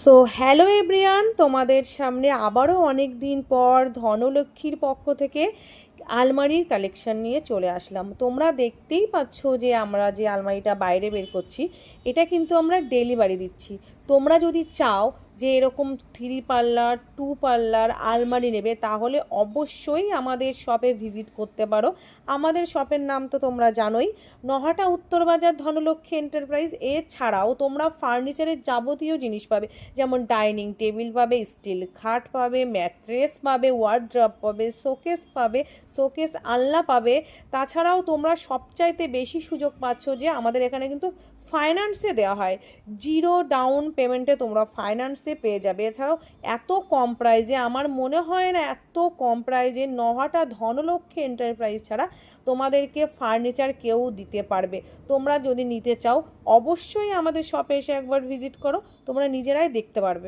So hello everyone, তোমাদের সামনে আবারও অনেক দিন পর ধনলক্ষ্মীর পক্ষ থেকে আলমারির কালেকশন নিয়ে চলে আসলাম। তোমরা দেখতেই পাচ্ছ যে আমরা যে আলমারিটা বাইরে বের করছি, এটা কিন্তু আমরা ডেলিভারি দিচ্ছি। তোমরা যদি চাও যে এরকম 3 পাল্লার 2 পাল্লার আলমারি নেবে, তাহলে অবশ্যই আমাদের শপে ভিজিট করতে পারো। আমাদের শপের নাম তো তোমরা জানোই, নহাটা উত্তরবাজার ধনলক্ষ্মী এন্টারপ্রাইজ। এছাড়াও তোমরা ফার্নিচারের যাবতীয় জিনিস পাবে, যেমন ডাইনিং টেবিল পাবে, স্টিল খাট পাবে, ম্যাট্রেস পাবে, ওয়ার্ড্রপ পাবে, শোকেস পাবে, শোকেস আলনা পাবে। তাছাড়াও তোমরা সবচাইতে বেশি সুযোগ পাচ্ছ যে আমাদের এখানে কিন্তু ফাইন্যান্সে দেওয়া হয়। জিরো ডাউন পেমেন্টে তোমরা ফাইন্যান্সে পেয়ে যাবে। এছাড়াও এত কম প্রাইজে, আমার মনে হয় না এত কম প্রাইজে নহাটা ধনলক্ষ্মী এন্টারপ্রাইজ ছাড়া তোমাদেরকে ফার্নিচার কেউ দিতে পারবে। তোমরা যদি নিতে চাও অবশ্যই আমাদের শপে এসে একবার ভিজিট করো, তোমরা নিজেরাই দেখতে পারবে।